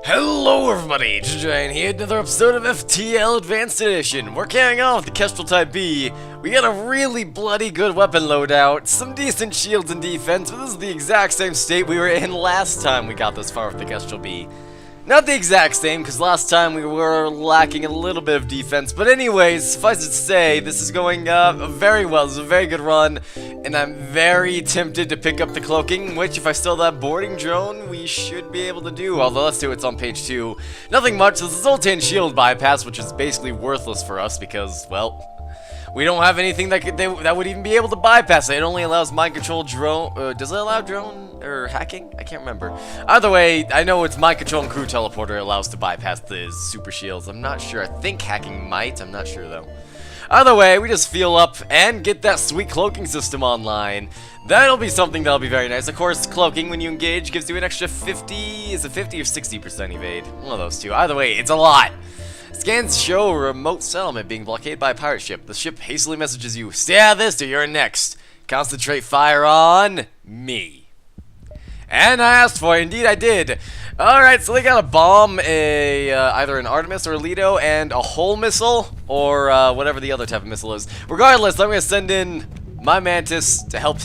Hello everybody, Giant here, another episode of FTL Advanced Edition. We're carrying on with the Kestrel B. We got a really bloody good weapon loadout, some decent shields and defense, but this is the exact same state we were in last time we got this far with the Kestrel B. Not the exact same, because last time we were lacking a little bit of defense, but anyways, suffice it to say, this is going very well. This is a very good run, and I'm very tempted to pick up the cloaking, which if I still have that boarding drone, we should be able to do, although let's do it's on page 2. Nothing much, this is Zoltan shield bypass, which is basically worthless for us because, well, we don't have anything that would even be able to bypass it. It only allows mind control drone. Does it allow drone or hacking? I can't remember. Either way, I know it's mind control and crew teleporter allows to bypass the super shields. I'm not sure. I think hacking might. I'm not sure though. Either way, we just fuel up and get that sweet cloaking system online. That'll be something that'll be very nice. Of course, cloaking when you engage gives you an extra 50. Is it 50 or 60% evade? One of those two. Either way, it's a lot. Scans show a remote settlement being blockaded by a pirate ship. The ship hastily messages you, stay out of this or you're next. Concentrate fire on me. And I asked for it. Indeed, I did. Alright, so they got a bomb, either an Artemis or a Lido, and a hull missile, or whatever the other type of missile is. Regardless, I'm going to send in my Mantis to help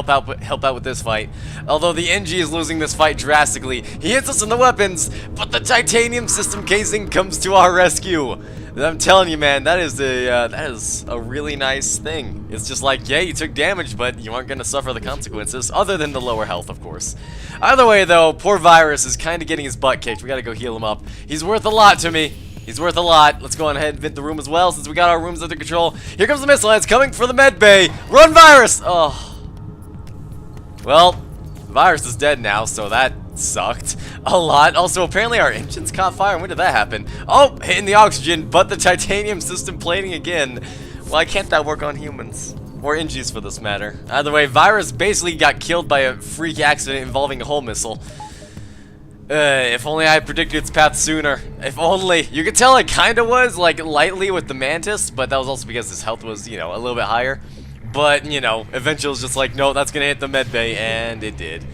out with this fight. Although the NG is losing this fight drastically, he hits us in the weapons, but the titanium system casing comes to our rescue. And I'm telling you, man, that is a really nice thing. It's just like, yeah, you took damage, but you aren't gonna suffer the consequences, other than the lower health, of course. Either way, though, poor Virus is kind of getting his butt kicked. We gotta go heal him up. He's worth a lot to me. He's worth a lot. Let's go on ahead and vent the room as well, since we got our rooms under control. Here comes the missile, and it's coming for the med bay. Run, Virus! Oh. Well, Virus is dead now, so that sucked a lot. Also, apparently our engines caught fire. When did that happen? Oh, hitting the oxygen, but the titanium system plating again. Why can't that work on humans? Or NGs for this matter. Either way, Virus basically got killed by a freak accident involving a hull missile. If only I had predicted its path sooner. If only. You could tell it kinda was, like, lightly with the Mantis, but that was also because his health was, you know, a little bit higher. But, you know, eventually it was just like, no, that's gonna hit the med bay, and it did.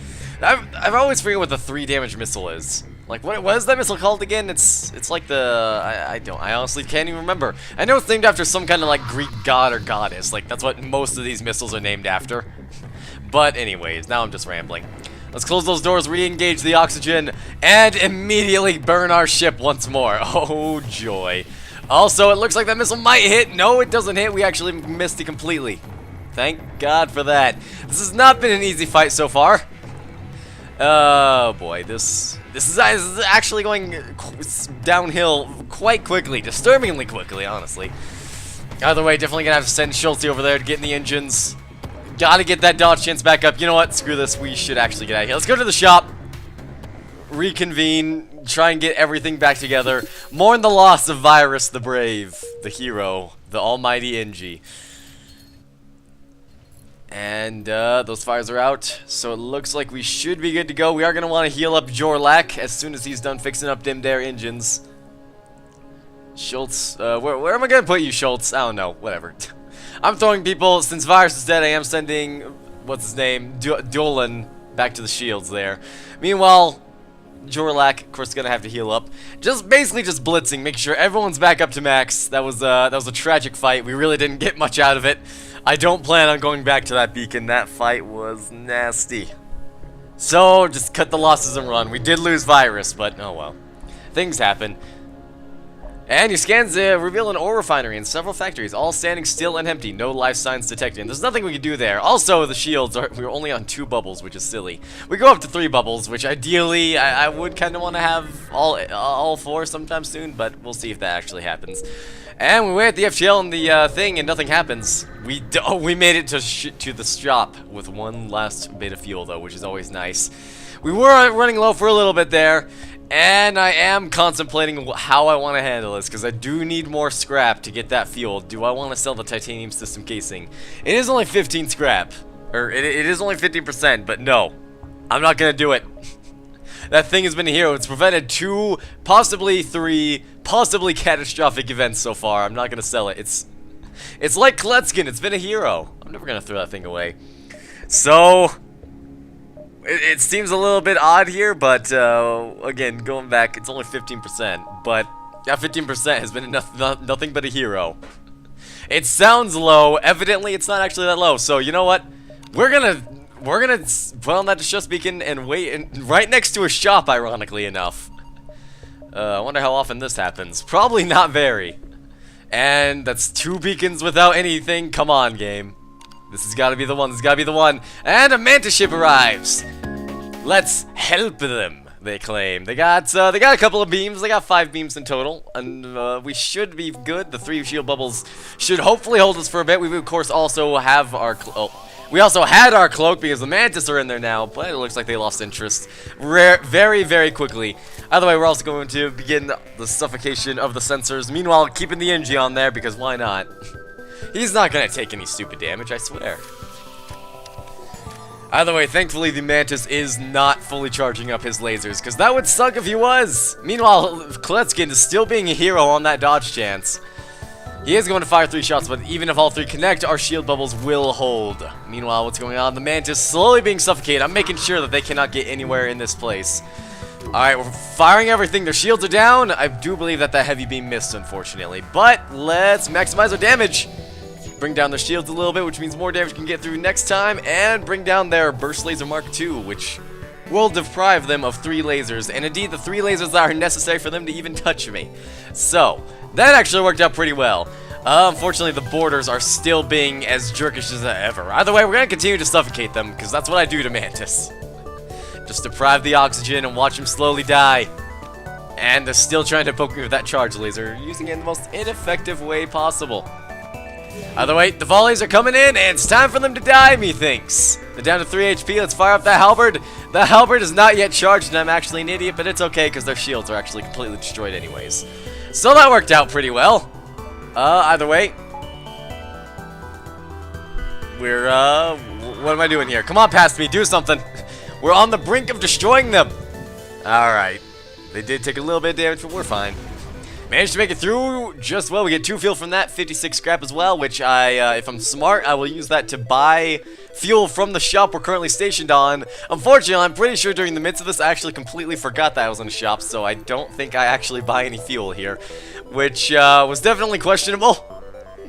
I've always forget what the 3 damage missile is. Like, what is that missile called again? It's like the, I honestly can't even remember. I know it's named after some kind of, like, Greek god or goddess. Like, that's what most of these missiles are named after. But anyways, now I'm just rambling. Let's close those doors, re-engage the oxygen, and immediately burn our ship once more. Oh, joy. Also, it looks like that missile might hit. No, it doesn't hit. We actually missed it completely. Thank God for that. This has not been an easy fight so far. Oh, boy. This is actually going downhill quite quickly. Disturbingly quickly, honestly. Either way, definitely going to have to send Schulte over there to get in the engines. Gotta get that dodge chance back up. You know what? Screw this. We should actually get out of here. Let's go to the shop. Reconvene. Try and get everything back together. Mourn the loss of Virus the Brave. The hero. The almighty NG. And those fires are out. So it looks like we should be good to go. We are going to want to heal up Jorlak as soon as he's done fixing up them there engines. Schultz. Where am I going to put you, Schultz? I don't know. Whatever. I'm throwing people, since Virus is dead, I am sending, what's his name, Dolan back to the shields there. Meanwhile, Jorlak, of course, is going to have to heal up. Basically just blitzing, making sure everyone's back up to max. That was a tragic fight. We really didn't get much out of it. I don't plan on going back to that beacon. That fight was nasty. So, just cut the losses and run. We did lose Virus, but oh well. Things happen. And your scans reveal an ore refinery and several factories, all standing still and empty. No life signs detected. There's nothing we can do there. Also, the shields we're only on 2 bubbles, which is silly. We go up to 3 bubbles, which ideally I would kind of want to have all 4 sometime soon, but we'll see if that actually happens. And we wait at the FTL and the thing, and nothing happens. We made it to the shop with one last bit of fuel, though, which is always nice. We were running low for a little bit there. And I am contemplating how I want to handle this, because I do need more scrap to get that fuel. Do I want to sell the titanium system casing? It is only 15 scrap. Or, it is only 50%, but no. I'm not going to do it. That thing has been a hero. It's prevented 2, possibly 3, possibly catastrophic events so far. I'm not going to sell it. It's like Kletskin. It's been a hero. I'm never going to throw that thing away. So, it seems a little bit odd here, but again, going back, it's only 15%, but that 15% has been nothing but a hero. It sounds low. Evidently, it's not actually that low. So you know what? We're gonna put on that distress beacon and wait right next to a shop. Ironically enough, I wonder how often this happens. Probably not very. And that's 2 beacons without anything. Come on, game. This has got to be the one. This has got to be the one. And a mantis ship arrives. Let's help them. They claim they got a couple of beams. They got 5 beams in total, and we should be good. The 3 shield bubbles should hopefully hold us for a bit. We of course also have our we also had our cloak because the mantis are in there now, but it looks like they lost interest very, very quickly. Either way, we're also going to begin the suffocation of the sensors. Meanwhile, keeping the NG on there because why not? He's not gonna take any stupid damage, I swear. Either way, thankfully the Mantis is not fully charging up his lasers, because that would suck if he was. Meanwhile, Kletskin is still being a hero on that dodge chance. He is going to fire 3 shots, but even if all 3 connect, our shield bubbles will hold. Meanwhile, what's going on? The Mantis slowly being suffocated. I'm making sure that they cannot get anywhere in this place. Alright, we're firing everything. Their shields are down. I do believe that that heavy beam missed, unfortunately. But let's maximize our damage. Bring down their shields a little bit, which means more damage can get through next time, and bring down their Burst Laser Mark II, which will deprive them of 3 lasers, and indeed the 3 lasers that are necessary for them to even touch me. So, that actually worked out pretty well. Unfortunately, the borders are still being as jerkish as ever. Either way, we're going to continue to suffocate them, because that's what I do to Mantis. Just deprive the oxygen and watch him slowly die. And they're still trying to poke me with that charge laser, using it in the most ineffective way possible. Either way, the volleys are coming in, and it's time for them to die, methinks. They're down to 3 HP. Let's fire up that halberd. The halberd is not yet charged, and I'm actually an idiot, but it's okay, because their shields are actually completely destroyed anyways. So that worked out pretty well. Either way, we're, what am I doing here? Come on past me, do something. We're on the brink of destroying them. Alright. They did take a little bit of damage, but we're fine. Managed to make it through just well. We get 2 fuel from that, 56 scrap as well, which if I'm smart, I will use that to buy fuel from the shop we're currently stationed on. Unfortunately, I'm pretty sure during the midst of this, I actually completely forgot that I was in a shop, so I don't think I actually buy any fuel here, which was definitely questionable.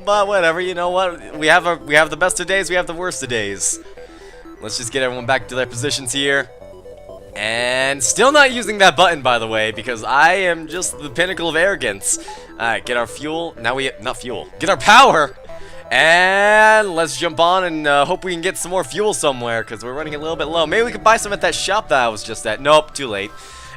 But whatever, you know what? We have the best of days, we have the worst of days. Let's just get everyone back to their positions here. And still not using that button, by the way, because I am just the pinnacle of arrogance. Alright, get our fuel. Now not fuel. Get our power. And let's jump on and hope we can get some more fuel somewhere, because we're running a little bit low. Maybe we could buy some at that shop that I was just at. Nope, too late.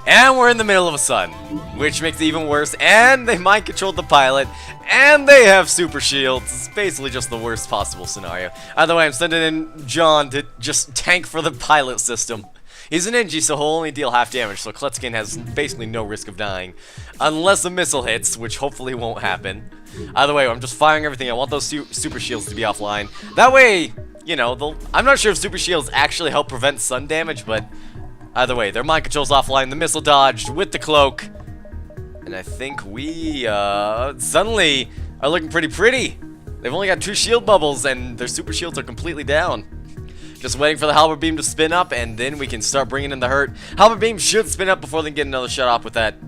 And we're in the middle of a sun, which makes it even worse. And they mind controlled the pilot. And they have super shields. It's basically just the worst possible scenario. Either way, I'm sending in John to just tank for the pilot system. He's an NG, so he'll only deal half damage, so Kletskin has basically no risk of dying. Unless a missile hits, which hopefully won't happen. Either way, I'm just firing everything. I want those super shields to be offline. That way, you know, I'm not sure if super shields actually help prevent sun damage, but either way, their mind control's offline, the missile dodged with the cloak. And I think we, suddenly are looking pretty. They've only got 2 shield bubbles, and their super shields are completely down. Just waiting for the halberd beam to spin up, and then we can start bringing in the hurt. Halberd beam should spin up before they get another shot off with that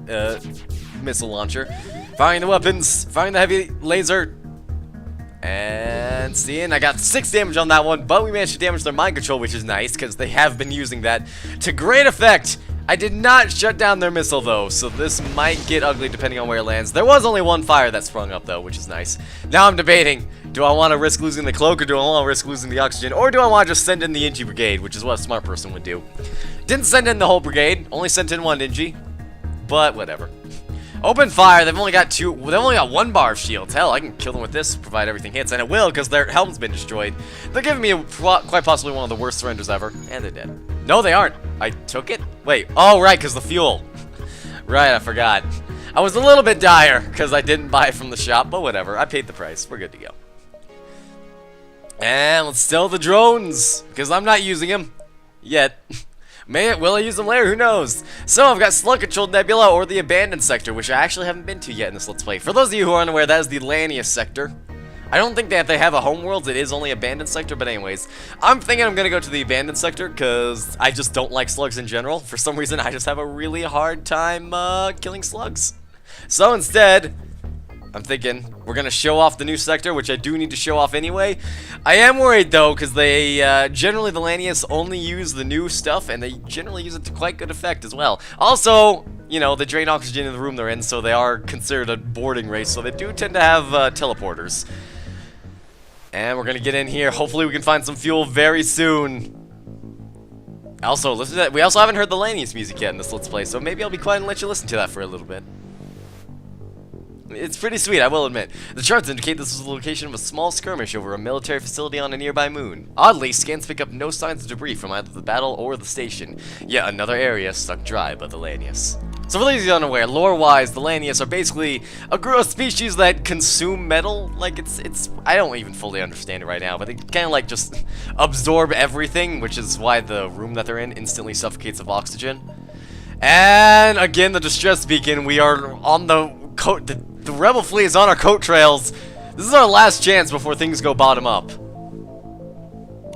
missile launcher. Firing the weapons, firing the heavy laser, and seeing I got 6 damage on that one, but we managed to damage their mind control, which is nice because they have been using that to great effect. I did not shut down their missile though, so this might get ugly depending on where it lands. There was only 1 fire that sprung up though, which is nice. Now I'm debating. Do I want to risk losing the cloak, or do I want to risk losing the oxygen, or do I want to just send in the NG brigade, which is what a smart person would do. Didn't send in the whole brigade, only sent in 1 NG, but whatever. Open fire. They've only got 1 bar of shields. Hell, I can kill them with this, provide everything hits, and it will because their helm's been destroyed. They're giving me quite possibly one of the worst surrenders ever, and they're dead. No, they aren't. I took it. Wait. Oh, right, because the fuel. Right, I forgot. I was a little bit dire because I didn't buy it from the shop, but whatever. I paid the price. We're good to go. And let's steal the drones, because I'm not using them yet. Will I use them later? Who knows? So I've got slug-controlled nebula, or the abandoned sector, which I actually haven't been to yet in this Let's Play. For those of you who are unaware, that is the Lanius sector. I don't think that they have a homeworld. It is only abandoned sector, but anyways. I'm thinking I'm gonna go to the abandoned sector because I just don't like slugs in general. For some reason, I just have a really hard time killing slugs. So instead, I'm thinking we're gonna show off the new sector, which I do need to show off anyway. I am worried though, because they generally the Lanius only use the new stuff, and they generally use it to quite good effect as well. Also, you know, they drain oxygen in the room they're in, so they are considered a boarding race, so they do tend to have teleporters. And we're gonna get in here. Hopefully we can find some fuel very soon. Also, listen to that. We also haven't heard the Lanius music yet in this Let's Play, so maybe I'll be quiet and let you listen to that for a little bit. It's pretty sweet, I will admit. The charts indicate this was the location of a small skirmish over a military facility on a nearby moon. Oddly, scans pick up no signs of debris from either the battle or the station. Yet another area stuck dry by the Lanius. So for those of you unaware, lore-wise, the Lanius are basically a species that consume metal. Like, it's I don't even fully understand it right now, but they kind of like just absorb everything, which is why the room that they're in instantly suffocates of oxygen. And again, the distress beacon, we are on the rebel fleet is on our coat trails. This is our last chance before things go bottom up.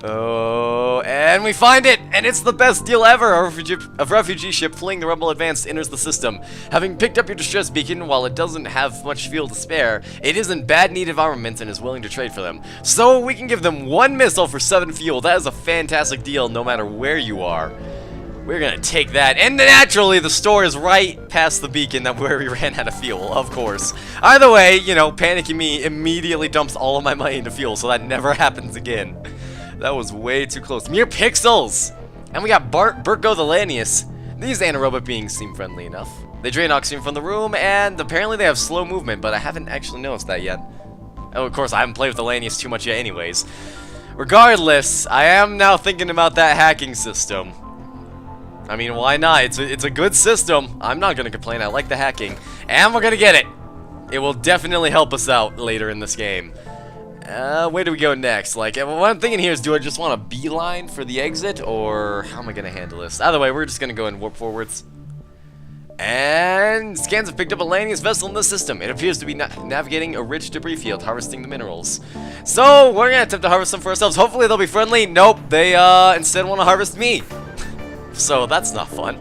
Oh, and we find it, and it's the best deal ever. A refugee ship fleeing the rebel advance enters the system. Having picked up your distress beacon, while it doesn't have much fuel to spare, it is in bad need of armaments and is willing to trade for them. So we can give them 1 missile for 7 fuel. That is a fantastic deal no matter where you are. We're gonna take that, and naturally the store is right past the beacon that where we ran out of fuel, of course. Either way, you know, panicking me immediately dumps all of my money into fuel, so that never happens again. That was way too close. Mere pixels! And we got Burko the Lanius. These anaerobic beings seem friendly enough. They drain oxygen from the room, and apparently they have slow movement, but I haven't actually noticed that yet. Oh, of course, I haven't played with the Lanius too much yet anyways. Regardless, I am now thinking about that hacking system. I mean, why not? It's a good system. I'm not gonna complain. I like the hacking. And we're gonna get it. It will definitely help us out later in this game. Where do we go next? Like, what I'm thinking here is, do I just want a beeline for the exit, or how am I gonna handle this? Either way, we're just gonna go and warp forwards. And scans have picked up a Lanius vessel in the system. It appears to be navigating a rich debris field, harvesting the minerals. So we're gonna attempt to harvest them for ourselves. Hopefully they'll be friendly. Nope, they instead want to harvest me. So that's not fun.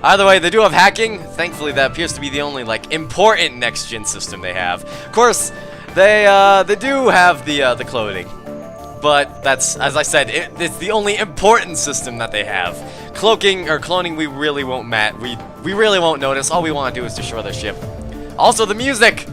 Either way, they do have hacking. Thankfully, that appears to be the only like important next-gen system they have. Of course, they do have the clothing, but that's, as I said, it's the only important system that they have. Cloaking or cloning, we really won't we really won't notice. All we want to do is destroy their ship. Also, the music.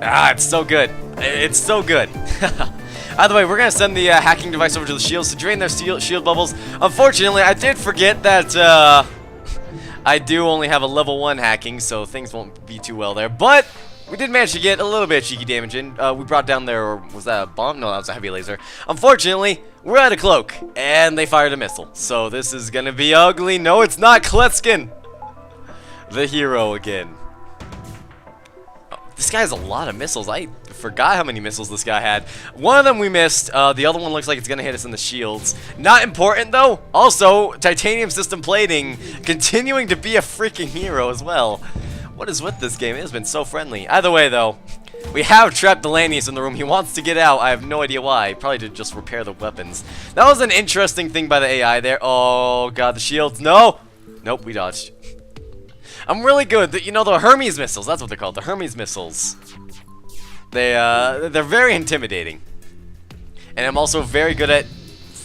Ah, it's so good. It's so good. Either way, we're going to send the hacking device over to the shields to drain their shield bubbles. Unfortunately, I did forget that I do only have a level 1 hacking, so things won't be too well there. But we did manage to get a little bit of cheeky damage in. We brought down their, or was that a bomb? No, that was a heavy laser. Unfortunately, we're out of cloak, and they fired a missile. So this is going to be ugly. No, it's not Kletskin. The hero again. This guy has a lot of missiles. I forgot how many missiles this guy had. One of them we missed. The other one looks like it's going to hit us in the shields. Not important, though. Also, titanium system plating continuing to be a freaking hero as well. What is with this game? It has been so friendly. Either way, though, we have trapped the Lanius in the room. He wants to get out. I have no idea why. Probably to just repair the weapons. That was an interesting thing by the AI there. Oh, God, the shields. No. Nope, we dodged. I'm really good. You know, the Hermes missiles, that's what they're called, the Hermes missiles. They're very intimidating. And I'm also very good at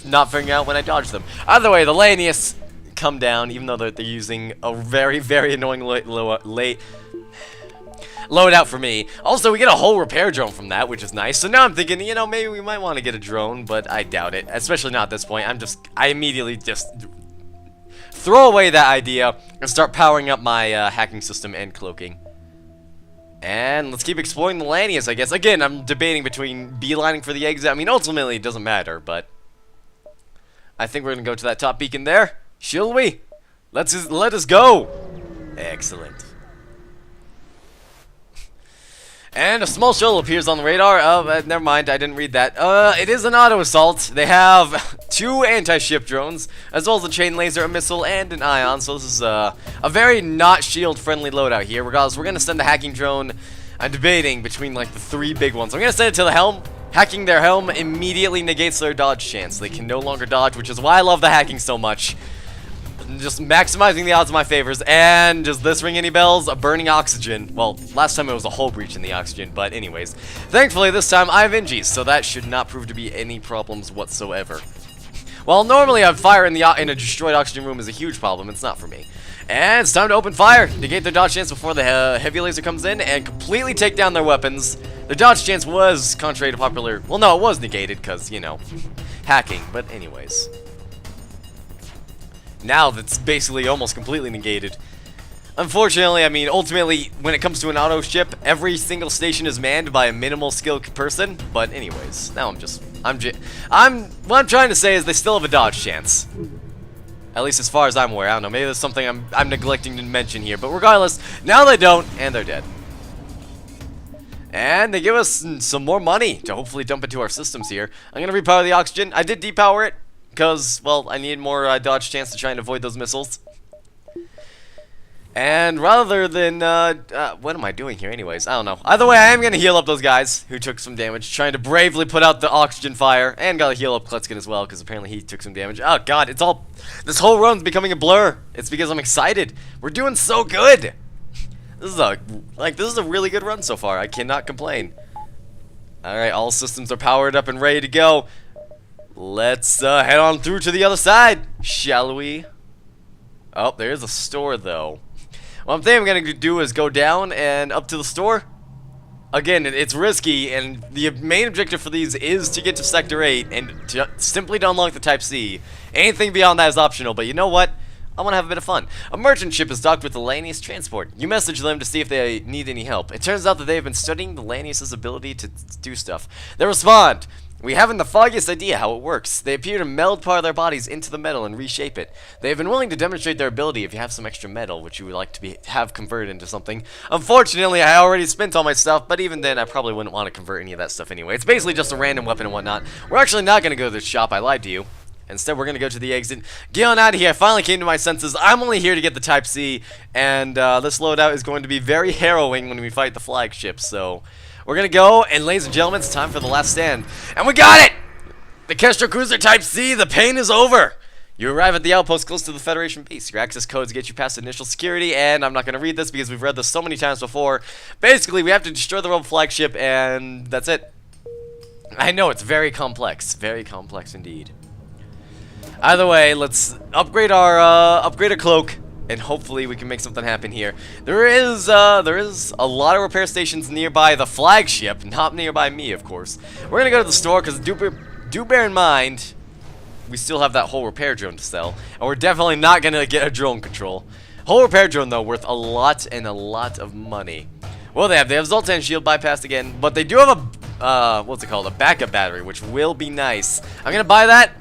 not figuring out when I dodge them. Either way, the Lanius come down, even though they're using a very, very annoying loadout for me. Also, we get a whole repair drone from that, which is nice. So now I'm thinking, you know, maybe we might want to get a drone, but I doubt it. Especially not at this point. I immediately just throw away that idea and start powering up my hacking system and cloaking. And let's keep exploring the Lanius, I guess. Again, I'm debating between beelining for the exit. I mean, ultimately, it doesn't matter, but I think we're going to go to that top beacon there. Shall we? Let us go. Excellent. And a small shuttle appears on the radar. Never mind, I didn't read that. It is an auto assault. They have 2 anti-ship drones, as well as a chain laser, a missile, and an ion. So this is a very not shield-friendly loadout here. Regardless, we're gonna send the hacking drone. I'm debating between like the 3 big ones. I'm gonna send it to the helm. Hacking their helm immediately negates their dodge chance. They can no longer dodge, which is why I love the hacking so much. Just maximizing the odds in my favors. And does this ring any bells? A burning oxygen. Well, last time it was a hull breach in the oxygen, but anyways. Thankfully, this time I have Ingies, so that should not prove to be any problems whatsoever. Well, normally I'd fire in a destroyed oxygen room is a huge problem. It's not for me. And it's time to open fire. Negate their dodge chance before the heavy laser comes in and completely take down their weapons. Their dodge chance was contrary to popular... Well, no, it was negated because, you know, hacking. But anyways. Now that's basically almost completely negated. Unfortunately, I mean, ultimately, when it comes to an auto ship, every single station is manned by a minimal skilled person. But anyways, now what I'm trying to say is they still have a dodge chance. At least as far as I'm aware. I don't know, maybe there's something I'm neglecting to mention here. But regardless, now they don't, and they're dead. And they give us some more money to hopefully dump into our systems here. I'm going to repower the oxygen. I did depower it because, well, I need more dodge chance to try and avoid those missiles. And rather than, what am I doing here anyways? I don't know. Either way, I am going to heal up those guys who took some damage, trying to bravely put out the oxygen fire. And got to heal up Kletskin as well, because apparently he took some damage. Oh, God, it's all... This whole run's becoming a blur. It's because I'm excited. We're doing so good. This is a really good run so far. I cannot complain. Alright, all systems are powered up and ready to go. Let's head on through to the other side, shall we? Oh, there's a store, though. One thing I'm going to do is go down and up to the store. Again, it's risky, and the main objective for these is to get to Sector 8 and simply to unlock the Type C. Anything beyond that is optional, but you know what? I want to have a bit of fun. A merchant ship is docked with the Lanius transport. You message them to see if they need any help. It turns out that they have been studying the Lanius' ability to do stuff. They respond. We haven't the foggiest idea how it works. They appear to meld part of their bodies into the metal and reshape it. They have been willing to demonstrate their ability if you have some extra metal, which you would like to have converted into something. Unfortunately, I already spent all my stuff, but even then, I probably wouldn't want to convert any of that stuff anyway. It's basically just a random weapon and whatnot. We're actually not going to go to this shop. I lied to you. Instead, we're going to go to the exit. Get on out of here. I finally came to my senses. I'm only here to get the Type C, and this loadout is going to be very harrowing when we fight the Flagship, so we're going to go, and ladies and gentlemen, it's time for the last stand. And we got it! The Kestrel Cruiser Type C, the pain is over! You arrive at the outpost close to the Federation base. Your access codes get you past initial security, and I'm not going to read this because we've read this so many times before. Basically, we have to destroy the rebel flagship, and that's it. I know, it's very complex indeed. Either way, let's upgrade our cloak, and hopefully we can make something happen here. There is a lot of repair stations nearby the flagship, not nearby me, of course. We're gonna go to the store because do bear in mind we still have that whole repair drone to sell, and we're definitely not gonna get a drone control. Whole repair drone though, worth a lot of money. Well, they have Zoltan shield bypassed again, but they do have a what's it called? A backup battery, which will be nice. I'm gonna buy that.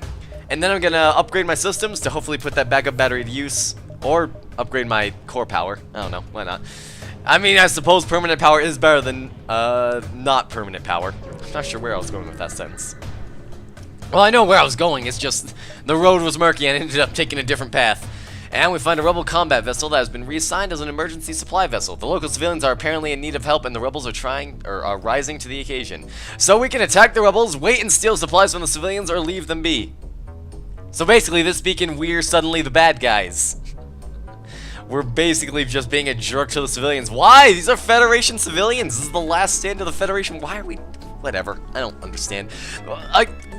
And then I'm going to upgrade my systems to hopefully put that backup battery to use. Or upgrade my core power. I don't know. Why not? I mean, I suppose permanent power is better than not permanent power. I'm not sure where I was going with that sentence. Well, I know where I was going. It's just the road was murky and I ended up taking a different path. And we find a rebel combat vessel that has been reassigned as an emergency supply vessel. The local civilians are apparently in need of help, and the rebels are rising to the occasion. So we can attack the rebels, wait and steal supplies from the civilians, or leave them be. So basically, this beacon, we're suddenly the bad guys. We're basically just being a jerk to the civilians. Why? These are Federation civilians. This is the last stand of the Federation. Why are we... Whatever. I don't understand.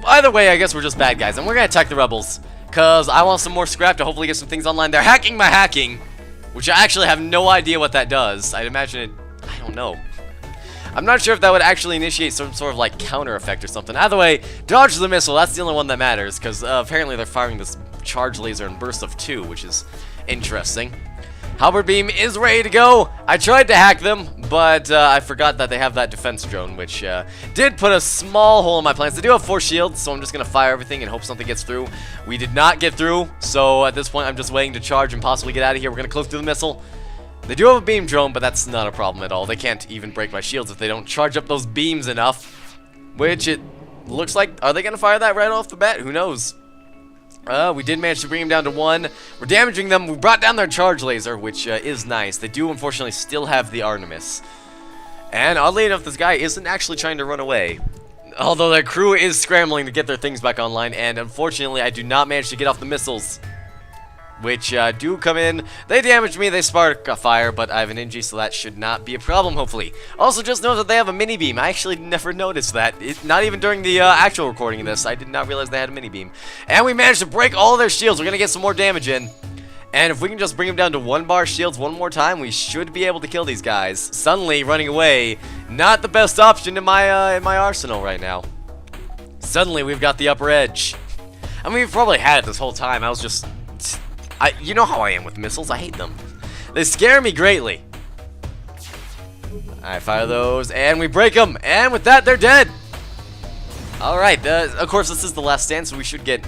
Either way, I guess we're just bad guys. And we're going to attack the rebels. Because I want some more scrap to hopefully get some things online. They're hacking my hacking. Which I actually have no idea what that does. I'd imagine it... I don't know. I'm not sure if that would actually initiate some sort of like counter effect or something. Either way, dodge the missile. That's the only one that matters because apparently they're firing this charge laser in bursts of 2, which is interesting. Halberd beam is ready to go. I tried to hack them, but I forgot that they have that defense drone, which did put a small hole in my plans. They do have 4 shields, so I'm just going to fire everything and hope something gets through. We did not get through, so at this point I'm just waiting to charge and possibly get out of here. We're going to close through the missile. They do have a beam drone, but that's not a problem at all. They can't even break my shields if they don't charge up those beams enough. Which it looks like, are they going to fire that right off the bat? Who knows? We did manage to bring him down to 1. We're damaging them. We brought down their charge laser, which is nice. They do, unfortunately, still have the Artemis. And oddly enough, this guy isn't actually trying to run away. Although their crew is scrambling to get their things back online. And unfortunately, I do not manage to get off the missiles, which do come in. They damage me, they spark a fire, but I have an NG, so that should not be a problem, hopefully. Also, just note that they have a mini beam. I actually never noticed that. Not even during the actual recording of this. I did not realize they had a mini beam. And we managed to break all their shields. We're going to get some more damage in. And if we can just bring them down to 1 bar shields one more time, we should be able to kill these guys. Suddenly, running away, not the best option in my arsenal right now. Suddenly, we've got the upper edge. I mean, we've probably had it this whole time. I was just... you know how I am with missiles. I hate them. They scare me greatly. I fire those, and we break them. And with that, they're dead. Alright, of course, this is the last stand, so we should get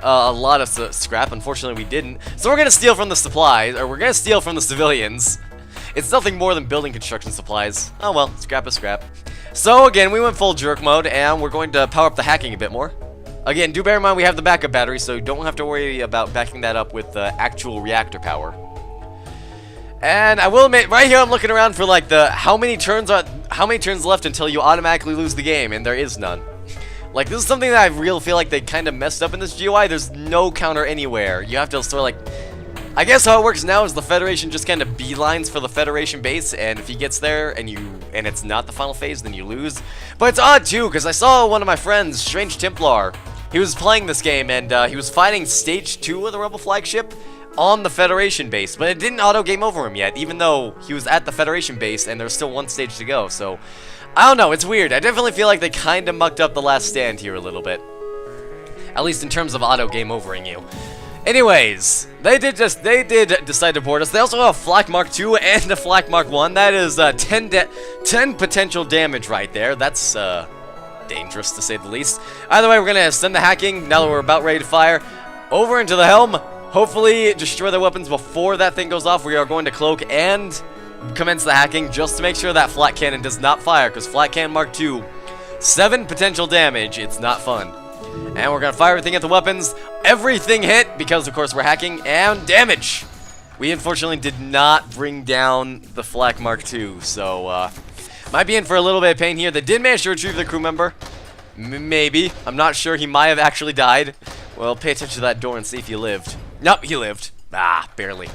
a lot of scrap. Unfortunately, we didn't. So we're going to steal from the supplies, or we're going to steal from the civilians. It's nothing more than building construction supplies. Oh well, scrap is scrap. So again, we went full jerk mode, and we're going to power up the hacking a bit more. Again, do bear in mind we have the backup battery, so you don't have to worry about backing that up with actual reactor power. And I will admit, right here I'm looking around for like how many turns left until you automatically lose the game, and there is none. Like, this is something that I really feel like they kind of messed up in this GUI. There's no counter anywhere. You have to sort of like... I guess how it works now is the Federation just kind of beelines for the Federation base, and if he gets there and it's not the final phase, then you lose. But it's odd too, because I saw one of my friends, Strange Templar. He was playing this game, and he was fighting Stage 2 of the Rebel Flagship on the Federation base, but it didn't auto game over him yet, even though he was at the Federation base and there's still 1 stage to go. So I don't know, it's weird. I definitely feel like they kind of mucked up the last stand here a little bit, at least in terms of auto game overing you. Anyways, they did decide to board us. They also have a Flak Mark 2 and a Flak Mark 1. That is 10 potential damage right there. That's dangerous to say the least. Either way, we're gonna send the hacking now that we're about ready to fire over into the helm. Hopefully destroy their weapons before that thing goes off. We are going to cloak and commence the hacking just to make sure that flat cannon does not fire, because flat cannon Mark 2, 7 potential damage. It's not fun. And we're gonna fire everything at the weapons. Everything hit because of course we're hacking, and damage. We unfortunately did not bring down the Flak Mark 2, so might be in for a little bit of pain here. They did manage to retrieve the crew member. Maybe. I'm not sure. He might have actually died. Well, pay attention to that door and see if he lived. Nope, he lived. Ah, barely.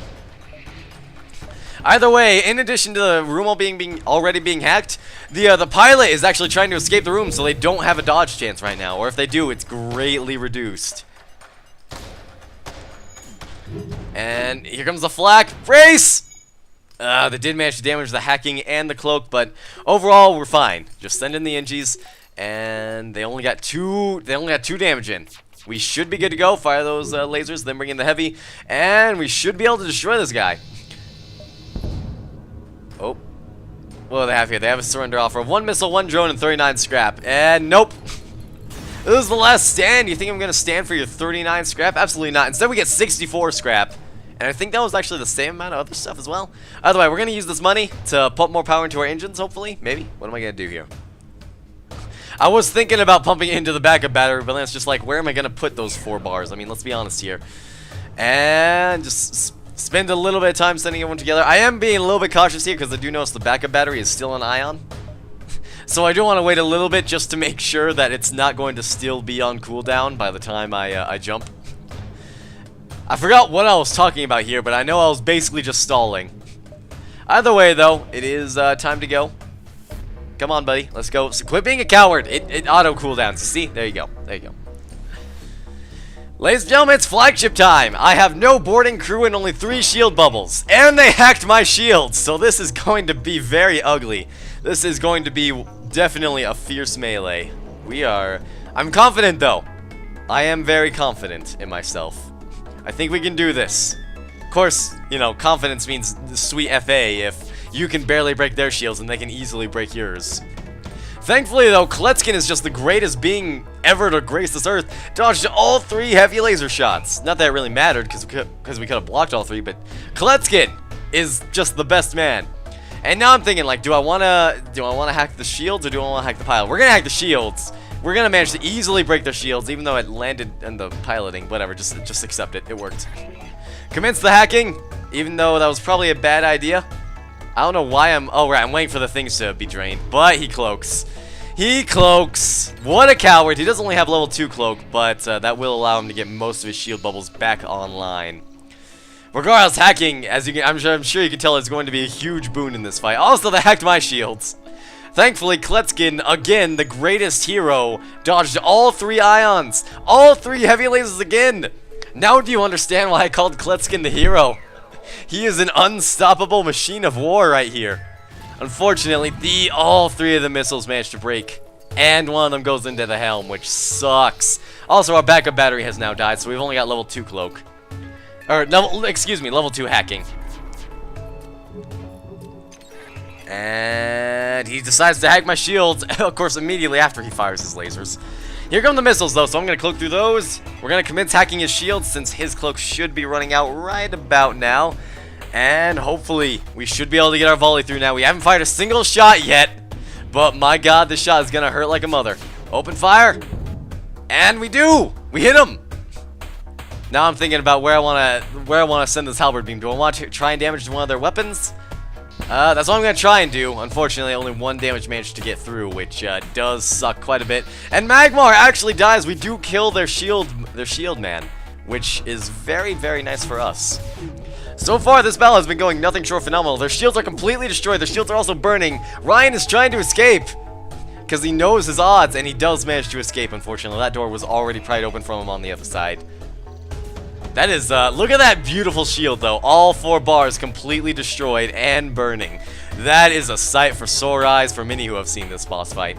Either way, in addition to the room already being hacked, the pilot is actually trying to escape the room, so they don't have a dodge chance right now. Or if they do, it's greatly reduced. And here comes the flak. Brace! They did manage to damage the hacking and the cloak, but overall we're fine. Just send in the NGs, and they only got 2 damage in. We should be good to go. Fire those lasers, then bring in the heavy, and we should be able to destroy this guy. Oh, what do they have here? They have a surrender offer of 1 missile, 1 drone, and 39 scrap. And nope. This is the last stand. You think I'm gonna stand for your 39 scrap? Absolutely not. Instead, we get 64 scrap. And I think that was actually the same amount of other stuff as well. Either way, we're going to use this money to pump more power into our engines, hopefully. Maybe. What am I going to do here? I was thinking about pumping it into the backup battery, but then it's just like, where am I going to put those 4 bars? I mean, let's be honest here. And just spend a little bit of time sending everyone together. I am being a little bit cautious here because I do notice the backup battery is still an ion. So I do want to wait a little bit just to make sure that it's not going to still be on cooldown by the time I jump. I forgot what I was talking about here, but I know I was basically just stalling. Either way, though, it is time to go. Come on, buddy. Let's go. So quit being a coward. It auto cooldowns. See? There you go. There you go. Ladies and gentlemen, it's flagship time. I have no boarding crew and only 3 shield bubbles. And they hacked my shields. So this is going to be very ugly. This is going to be definitely a fierce melee. I'm confident, though. I am very confident in myself. I think we can do this. Of course, you know, confidence means sweet FA if you can barely break their shields and they can easily break yours. Thankfully, though, Kletskin is just the greatest being ever to grace this earth. Dodged all 3 heavy laser shots. Not that it really mattered because we could have blocked all 3, but Kletskin is just the best man. And now I'm thinking, like, do I wanna hack the shields or do I wanna hack the pilot? We're gonna hack the shields. We're gonna manage to easily break their shields, even though it landed in the piloting. Whatever, just accept it. It worked. Commence the hacking, even though that was probably a bad idea. I don't know why oh right, I'm waiting for the things to be drained, but he cloaks. He cloaks. What a coward. He does only have level 2 cloak, but that will allow him to get most of his shield bubbles back online. Regardless, hacking, as I'm sure you can tell, is going to be a huge boon in this fight. Also, they hacked my shields. Thankfully, Kletskin, again, the greatest hero, dodged all 3 ions. All 3 heavy lasers again. Now do you understand why I called Kletskin the hero? He is an unstoppable machine of war right here. Unfortunately, all 3 of the missiles managed to break, and one of them goes into the helm, which sucks. Also, our backup battery has now died, so we've only got level 2 cloak. Or, level 2 hacking. And he decides to hack my shields, of course, immediately after he fires his lasers. Here come the missiles, though, so I'm going to cloak through those. We're going to commence hacking his shields, since his cloak should be running out right about now. And hopefully, we should be able to get our volley through now. We haven't fired a single shot yet, but my god, this shot is going to hurt like a mother. Open fire. And we do! We hit him! Now I'm thinking about where I want to send this halberd beam. Do I want to try and damage one of their weapons? That's what I'm going to try and do. Unfortunately, only 1 damage managed to get through, which does suck quite a bit. And Magmar actually dies. We do kill their shield man, which is very, very nice for us. So far, this battle has been going nothing short phenomenal. Their shields are completely destroyed. Their shields are also burning. Ryan is trying to escape because he knows his odds, and he does manage to escape, unfortunately. That door was already pried open from him on the other side. That is, look at that beautiful shield, though. All 4 bars completely destroyed and burning. That is a sight for sore eyes for many who have seen this boss fight.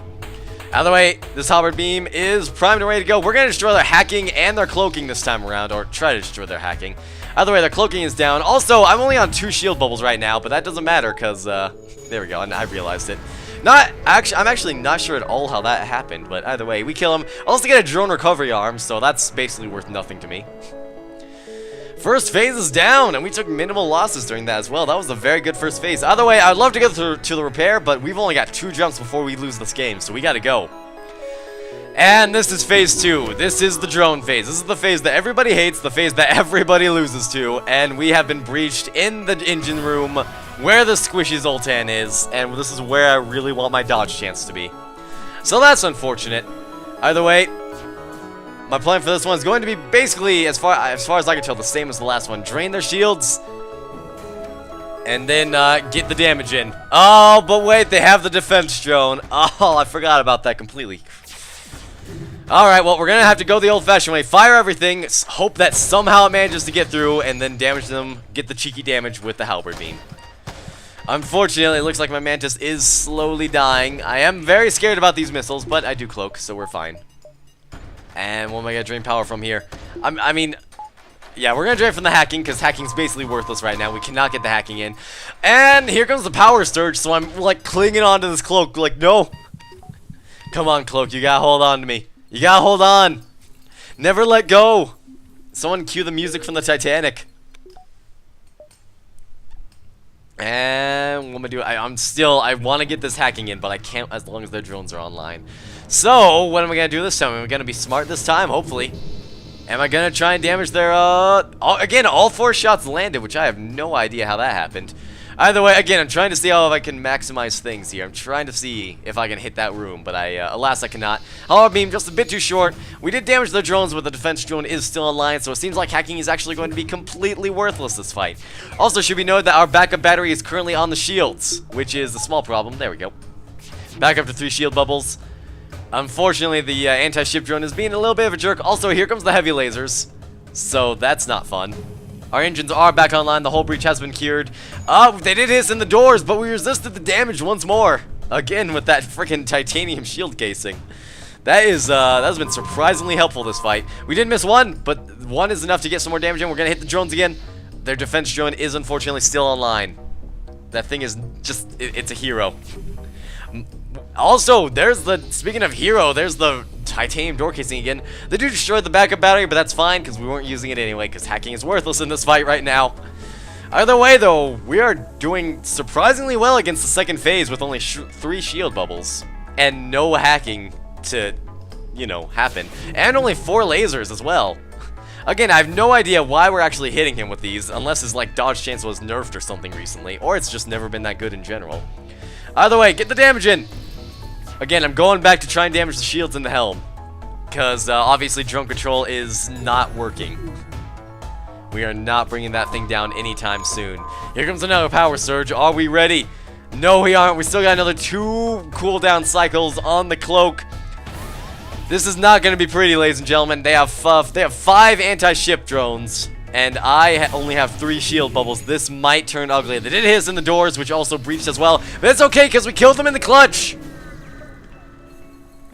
Out of the way, this halberd beam is primed and ready to go. We're going to destroy their hacking and their cloaking this time around, or try to destroy their hacking. Either way, their cloaking is down. Also, I'm only on 2 shield bubbles right now, but that doesn't matter because, there we go, and I realized it. I'm actually not sure at all how that happened, but either way, we kill him. Also get a drone recovery arm, so that's basically worth nothing to me. First phase is down, and we took minimal losses during that as well. That was a very good first phase. Either way, I'd love to get to the repair, but we've only got 2 jumps before we lose this game, so we gotta go. And this is phase 2. This is the drone phase. This is the phase that everybody hates, the phase that everybody loses to, and we have been breached in the engine room where the squishy Zoltan is, and this is where I really want my dodge chance to be. So that's unfortunate. Either way, my plan for this one is going to be basically, as far as I can tell, the same as the last one. Drain their shields, and then get the damage in. Oh, but wait, they have the defense drone. Oh, I forgot about that completely. Alright, well, we're going to have to go the old-fashioned way. Fire everything, hope that somehow it manages to get through, and then damage them, get the cheeky damage with the halberd beam. Unfortunately, it looks like my Mantis is slowly dying. I am very scared about these missiles, but I do cloak, so we're fine. And what am I going to drain power from here? I mean, yeah, we're going to drain from the hacking, because hacking's basically worthless right now. We cannot get the hacking in. And here comes the power surge, so I'm, like, clinging onto this cloak, like, no. Come on, cloak, you got to hold on to me. You got to hold on. Never let go. Someone cue the music from the Titanic. And what am I doing? I want to get this hacking in, but I can't as long as their drones are online. So, what am I going to do this time? Am I going to be smart this time? Hopefully. Am I going to try and damage their, again, all 4 shots landed, which I have no idea how that happened. Either way, again, I'm trying to see how I can maximize things here. I'm trying to see if I can hit that room, but alas, I cannot. Halberd beam just a bit too short. We did damage the drones, but the defense drone is still online, so it seems like hacking is actually going to be completely worthless this fight. Also, should be noted that our backup battery is currently on the shields, which is a small problem. There we go. Back up to 3 shield bubbles. Unfortunately, the anti-ship drone is being a little bit of a jerk. Also, here comes the heavy lasers, so that's not fun. Our engines are back online. The whole breach has been cured. They did hit us in the doors, but we resisted the damage once more. Again, with that freaking titanium shield casing. That has been surprisingly helpful this fight. We did miss 1, but 1 is enough to get some more damage in. We're going to hit the drones again. Their defense drone is unfortunately still online. That thing is just, it's a hero. Also, speaking of hero, there's the titanium door casing again. They do destroy the backup battery, but that's fine because we weren't using it anyway because hacking is worthless in this fight right now. Either way, though, we are doing surprisingly well against the second phase with only 3 shield bubbles. And no hacking to, you know, happen. And only 4 lasers as well. Again, I have no idea why we're actually hitting him with these, unless his, like, dodge chance was nerfed or something recently, or it's just never been that good in general. Either way, get the damage in! Again, I'm going back to try and damage the shields in the helm, because obviously drone control is not working. We are not bringing that thing down anytime soon. Here comes another power surge. Are we ready? No, we aren't. We still got another 2 cooldown cycles on the cloak. This is not going to be pretty, ladies and gentlemen. They have 5 anti-ship drones, and I only have 3 shield bubbles. This might turn ugly. They did hit us in the doors, which also breached as well, but it's okay because we killed them in the clutch.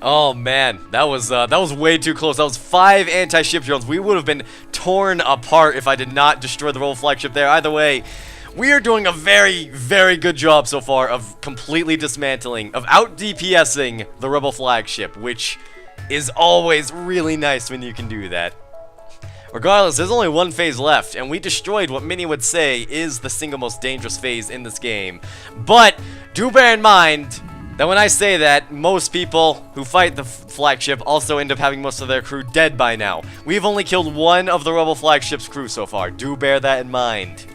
Oh man, that was way too close. That was 5 anti-ship drones. We would have been torn apart if I did not destroy the rebel flagship there. Either way, we are doing a very, very good job so far of completely dismantling, of out-DPSing the rebel flagship, which is always really nice when you can do that. Regardless, there's only 1 phase left, and we destroyed what many would say is the single most dangerous phase in this game. But do bear in mind that when I say that, most people who fight the flagship also end up having most of their crew dead by now. We've only killed 1 of the rebel flagship's crew so far. Do bear that in mind.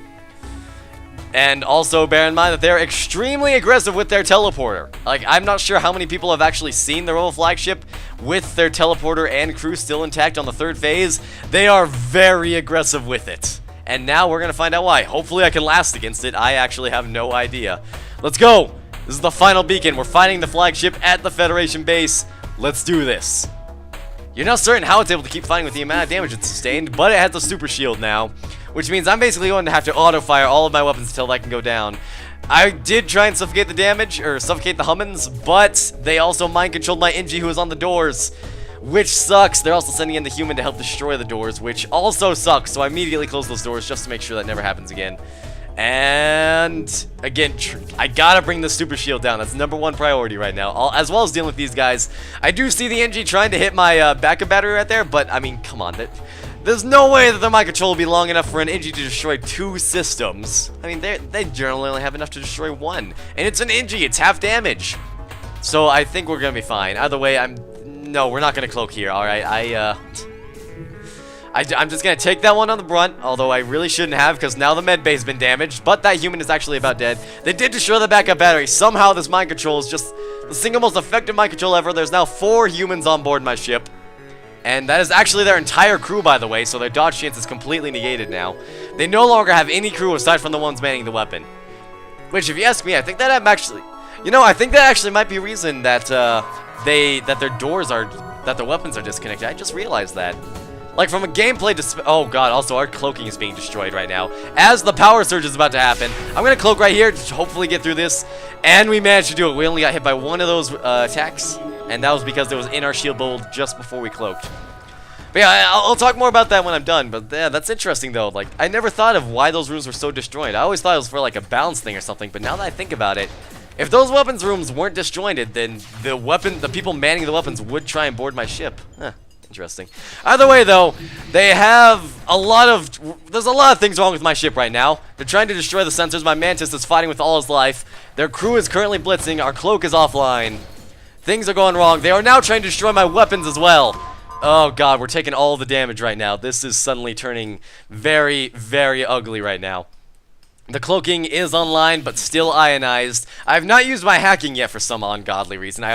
And also bear in mind that they're extremely aggressive with their teleporter. Like, I'm not sure how many people have actually seen the rebel flagship with their teleporter and crew still intact on the 3rd phase. They are very aggressive with it. And now we're going to find out why. Hopefully I can last against it. I actually have no idea. Let's go! This is the final beacon. We're fighting the flagship at the Federation base. Let's do this. You're not certain how it's able to keep fighting with the amount of damage it's sustained, but it has a super shield now, which means I'm basically going to have to auto-fire all of my weapons until that can go down. I did try and suffocate the damage, or suffocate the Hummins, but they also mind-controlled my NG who was on the doors, which sucks. They're also sending in the human to help destroy the doors, which also sucks, so I immediately closed those doors just to make sure that never happens again. And again, I gotta bring the super shield down. That's #1 priority right now, as well as dealing with these guys. I do see the NG trying to hit my backup battery right there, but I mean, come on. There's no way that the mind control will be long enough for an NG to destroy 2 systems. I mean, they generally only have enough to destroy 1. And it's an NG, it's half damage. So I think we're gonna be fine. Either way, no, we're not gonna cloak here, alright? I'm just gonna take that one on the brunt, although I really shouldn't have, because now the med bay's been damaged, but that human is actually about dead. They did destroy the backup battery. Somehow this mind control is just the single most effective mind control ever. There's now 4 humans on board my ship. And that is actually their entire crew, by the way, so their dodge chance is completely negated now. They no longer have any crew aside from the ones manning the weapon. Which, if you ask me, I think that actually... You know, I think that actually might be a reason that, that their weapons are disconnected. I just realized that. Like, from a gameplay oh god, also our cloaking is being destroyed right now. As the power surge is about to happen, I'm gonna cloak right here to hopefully get through this. And we managed to do it. We only got hit by 1 of those attacks. And that was because it was in our shield bubble just before we cloaked. But yeah, I'll talk more about that when I'm done. But yeah, that's interesting though. Like, I never thought of why those rooms were so destroyed. I always thought it was for like a balance thing or something. But now that I think about it, if those weapons rooms weren't disjointed, then the people manning the weapons would try and board my ship. Huh. Interesting. Either way, though, there's a lot of things wrong with my ship right now. They're trying to destroy the sensors. My Mantis is fighting with all his life. Their crew is currently blitzing. Our cloak is offline. Things are going wrong. They are now trying to destroy my weapons as well. Oh god, we're taking all the damage right now. This is suddenly turning very, very ugly right now. The cloaking is online, but still ionized. I have not used my hacking yet for some ungodly reason.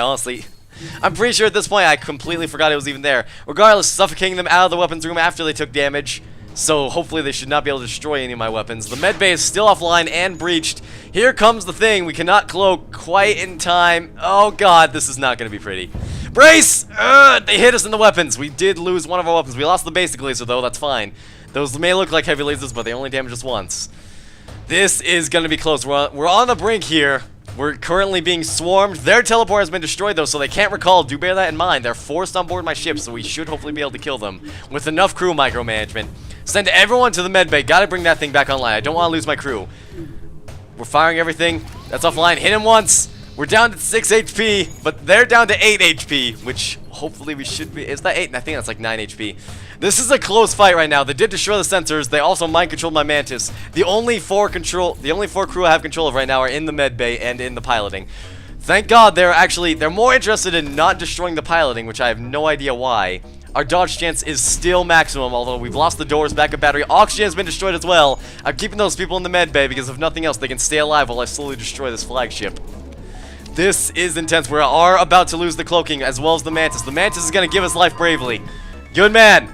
I'm pretty sure at this point I completely forgot it was even there. Regardless, suffocating them out of the weapons room after they took damage. So hopefully they should not be able to destroy any of my weapons. The med bay is still offline and breached. Here comes the thing. We cannot cloak quite in time. Oh god, this is not going to be pretty. Brace! They hit us in the weapons. We did lose one of our weapons. We lost the basic laser though, that's fine. Those may look like heavy lasers, but they only damage us once. This is going to be close. We're on the brink here. We're currently being swarmed. Their teleport has been destroyed though, so they can't recall. Do bear that in mind. They're forced on board my ship, so we should hopefully be able to kill them with enough crew micromanagement. Send everyone to the med bay. Gotta bring that thing back online. I don't want to lose my crew. We're firing everything. That's offline. Hit him once. We're down to 6 HP, but they're down to 8 HP, which hopefully we should be. Is that 8? I think that's like 9 HP. This is a close fight right now. They did destroy the sensors. They also mind controlled my Mantis. The only four crew I have control of right now are in the med bay and in the piloting. Thank God they're more interested in not destroying the piloting, which I have no idea why. Our dodge chance is still maximum, although we've lost the doors, backup battery. Oxygen has been destroyed as well. I'm keeping those people in the med bay because if nothing else, they can stay alive while I slowly destroy this flagship. This is intense. We are about to lose the cloaking as well as the Mantis. The Mantis is going to give his life bravely. Good man.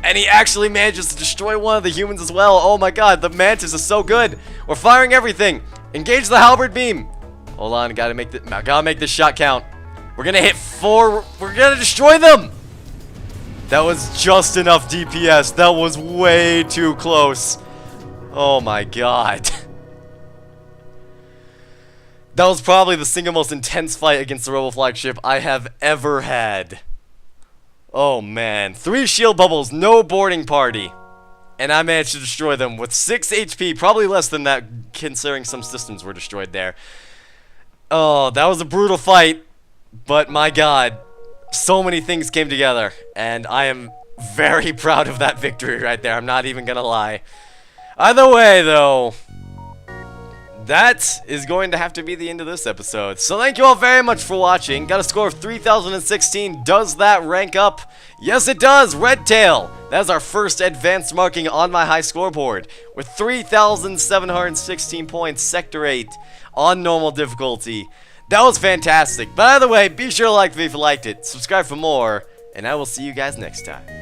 And he actually manages to destroy one of the humans as well. Oh my god, the Mantis is so good. We're firing everything. Engage the halberd beam. Hold on, gotta make this shot count. We're gonna hit 4. We're gonna destroy them. That was just enough DPS. That was way too close. Oh my god. That was probably the single most intense fight against the Rebel flagship I have ever had. Oh man. 3 shield bubbles, no boarding party. And I managed to destroy them with 6 HP, probably less than that considering some systems were destroyed there. Oh, that was a brutal fight. But my god, so many things came together. And I am very proud of that victory right there. I'm not even gonna lie. Either way, though, that is going to have to be the end of this episode. So thank you all very much for watching. Got a score of 3,016. Does that rank up? Yes, it does. Red Tail. That is our first advanced marking on my high scoreboard. With 3,716 points, Sector 8 on normal difficulty. That was fantastic. But either way, be sure to like the video if you liked it. Subscribe for more. And I will see you guys next time.